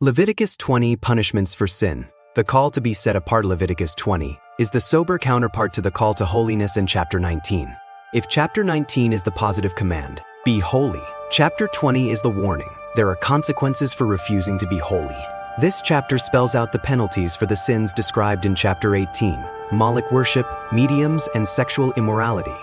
Leviticus 20 Punishments for Sin. The call to be set apart. Leviticus 20 is the sober counterpart to the call to holiness in chapter 19. If chapter 19 is the positive command, be holy, chapter 20 is the warning. There are consequences for refusing to be holy. This chapter spells out the penalties for the sins described in chapter 18, Molek worship, mediums, and sexual immorality.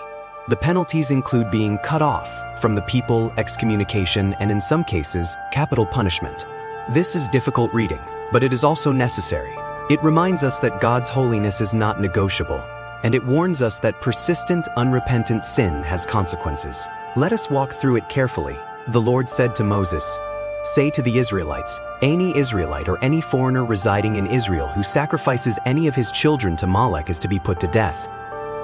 The penalties include being cut off from the people, excommunication, and in some cases, capital punishment. This is difficult reading, but it is also necessary. It reminds us that God's holiness is not negotiable, and it warns us that persistent, unrepentant sin has consequences. Let us walk through it carefully. The Lord said to Moses, "Say to the Israelites, any Israelite or any foreigner residing in Israel who sacrifices any of his children to Molek is to be put to death.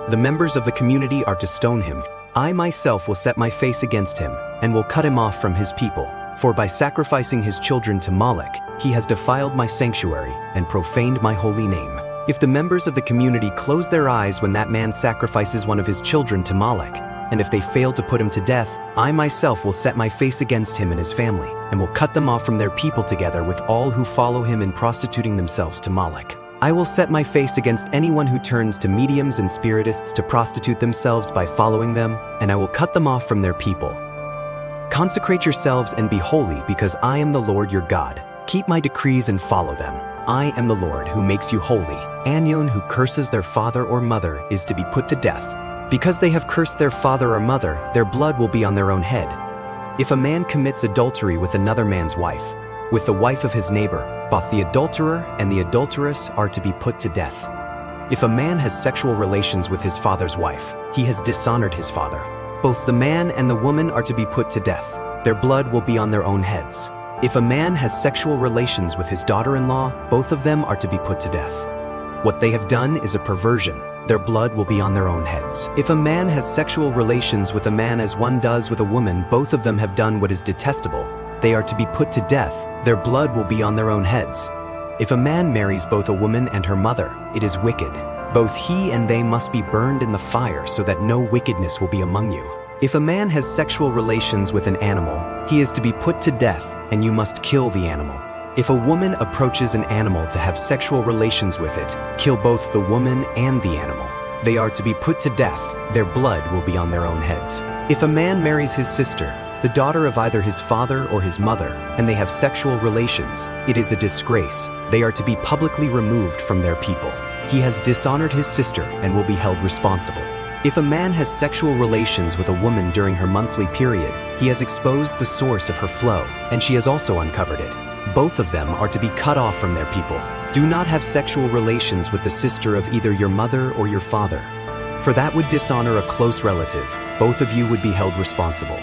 The members of the community are to stone him. I myself will set my face against him and will cut him off from his people. For by sacrificing his children to Molek, he has defiled my sanctuary and profaned my holy name. If the members of the community close their eyes when that man sacrifices one of his children to Molek, and if they fail to put him to death, I myself will set my face against him and his family, and will cut them off from their people together with all who follow him in prostituting themselves to Molek. I will set my face against anyone who turns to mediums and spiritists to prostitute themselves by following them, and I will cut them off from their people. Consecrate yourselves and be holy, because I am the Lord your God. Keep my decrees and follow them. I am the Lord who makes you holy. Anyone who curses their father or mother is to be put to death. Because they have cursed their father or mother, their blood will be on their own head. If a man commits adultery with another man's wife, with the wife of his neighbor, both the adulterer and the adulteress are to be put to death. If a man has sexual relations with his father's wife, he has dishonored his father. Both the man and the woman are to be put to death. Their blood will be on their own heads. If a man has sexual relations with his daughter-in-law, both of them are to be put to death. What they have done is a perversion. Their blood will be on their own heads. If a man has sexual relations with a man as one does with a woman, both of them have done what is detestable. They are to be put to death. Their blood will be on their own heads. If a man marries both a woman and her mother, it is wicked. Both he and they must be burned in the fire so that no wickedness will be among you. If a man has sexual relations with an animal, he is to be put to death, and you must kill the animal. If a woman approaches an animal to have sexual relations with it, kill both the woman and the animal. They are to be put to death. Their blood will be on their own heads. If a man marries his sister, the daughter of either his father or his mother, and they have sexual relations, it is a disgrace. They are to be publicly removed from their people. He has dishonored his sister and will be held responsible. If a man has sexual relations with a woman during her monthly period, he has exposed the source of her flow, and she has also uncovered it. Both of them are to be cut off from their people. Do not have sexual relations with the sister of either your mother or your father, for that would dishonor a close relative. Both of you would be held responsible.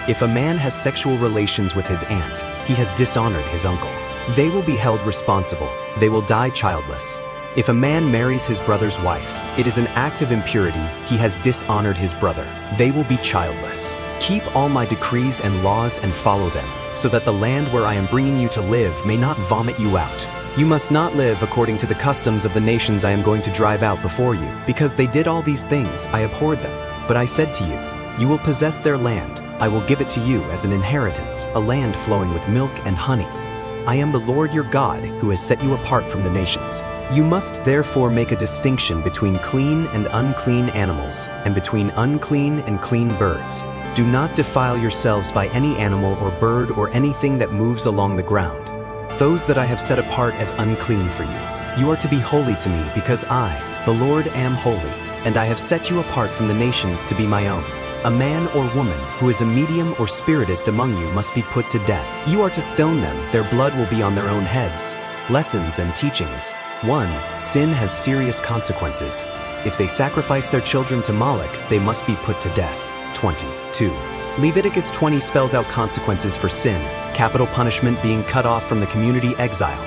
If a man has sexual relations with his aunt, he has dishonored his uncle. They will be held responsible. They will die childless. If a man marries his brother's wife, it is an act of impurity. He has dishonored his brother. They will be childless. Keep all my decrees and laws and follow them, so that the land where I am bringing you to live may not vomit you out. You must not live according to the customs of the nations I am going to drive out before you. Because they did all these things, I abhorred them. But I said to you, you will possess their land. I will give it to you as an inheritance, a land flowing with milk and honey. I am the Lord your God, who has set you apart from the nations. You must therefore make a distinction between clean and unclean animals, and between unclean and clean birds. Do not defile yourselves by any animal or bird or anything that moves along the ground. Those that I have set apart as unclean for you. You are to be holy to me, because I, the Lord, am holy, and I have set you apart from the nations to be my own. A man or woman who is a medium or spiritist among you must be put to death. You are to stone them. Their blood will be on their own heads. Lessons and teachings. 1. Sin has serious consequences. If they sacrifice their children to Molek, they must be put to death. 22. Leviticus 20 spells out consequences for sin, capital punishment, being cut off from the community, exile.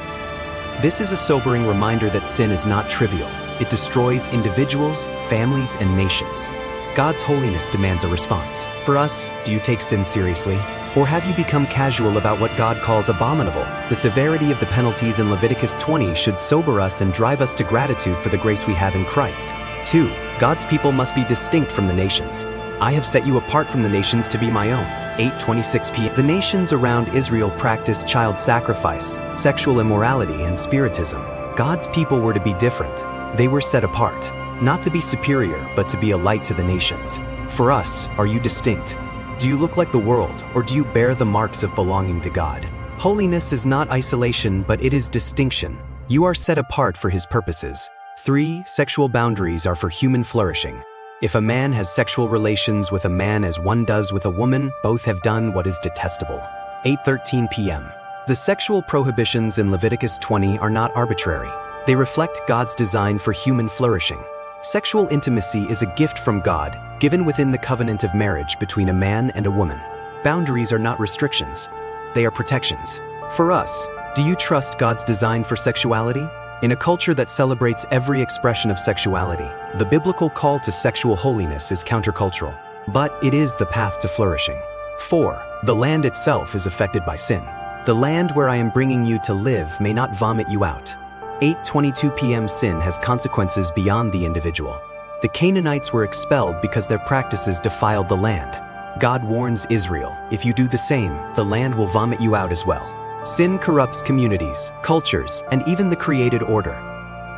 This is a sobering reminder that sin is not trivial. It destroys individuals, families, and nations. God's holiness demands a response. For us, do you take sin seriously? Or have you become casual about what God calls abominable? The severity of the penalties in Leviticus 20 should sober us and drive us to gratitude for the grace we have in Christ. 2. God's people must be distinct from the nations. I have set you apart from the nations to be my own. 8:26 p.m. The nations around Israel practiced child sacrifice, sexual immorality, and spiritism. God's people were to be different. They were set apart, not to be superior, but to be a light to the nations. For us, are you distinct? Do you look like the world, or do you bear the marks of belonging to God? Holiness is not isolation, but it is distinction. You are set apart for His purposes. 3. Sexual boundaries are for human flourishing. If a man has sexual relations with a man as one does with a woman, both have done what is detestable. 8:13 p.m. The sexual prohibitions in Leviticus 20 are not arbitrary. They reflect God's design for human flourishing. Sexual intimacy is a gift from God, given within the covenant of marriage between a man and a woman. Boundaries are not restrictions. They are protections. For us, do you trust God's design for sexuality? In a culture that celebrates every expression of sexuality, the biblical call to sexual holiness is countercultural, but it is the path to flourishing. 4. The land itself is affected by sin. The land where I am bringing you to live may not vomit you out. 8:22 p.m. Sin has consequences beyond the individual. The Canaanites were expelled because their practices defiled the land. God warns Israel, if you do the same, the land will vomit you out as well. Sin corrupts communities, cultures, and even the created order.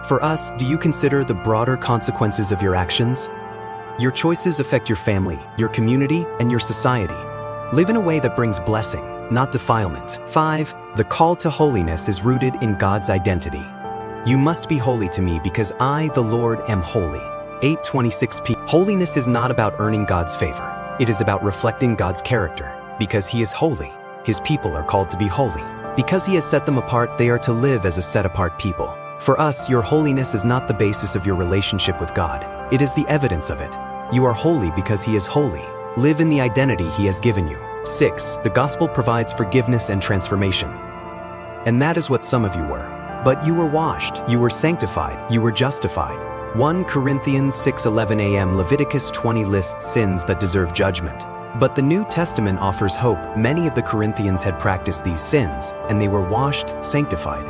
For us, do you consider the broader consequences of your actions? Your choices affect your family, your community, and your society. Live in a way that brings blessing, not defilement. 5. The call to holiness is rooted in God's identity. You must be holy to me because I, the Lord, am holy. 8:26 p.m. Holiness is not about earning God's favor. It is about reflecting God's character. Because He is holy, His people are called to be holy. Because He has set them apart, they are to live as a set-apart people. For us, your holiness is not the basis of your relationship with God. It is the evidence of it. You are holy because He is holy. Live in the identity He has given you. 6. The gospel provides forgiveness and transformation. And that is what some of you were. But you were washed, you were sanctified, you were justified. 1 Corinthians 6:11 a.m. Leviticus 20 lists sins that deserve judgment. But the New Testament offers hope. Many of the Corinthians had practiced these sins, and they were washed, sanctified.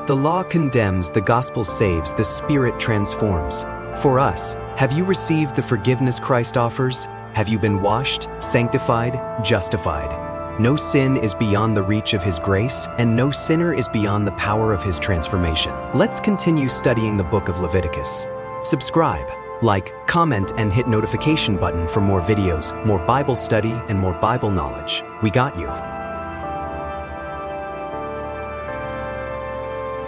The law condemns, the gospel saves, the Spirit transforms. For us, have you received the forgiveness Christ offers? Have you been washed, sanctified, justified? No sin is beyond the reach of His grace, and no sinner is beyond the power of His transformation. Let's continue studying the Book of Leviticus. Subscribe, like, comment, and hit notification button for more videos, more Bible study, and more Bible knowledge. We got you.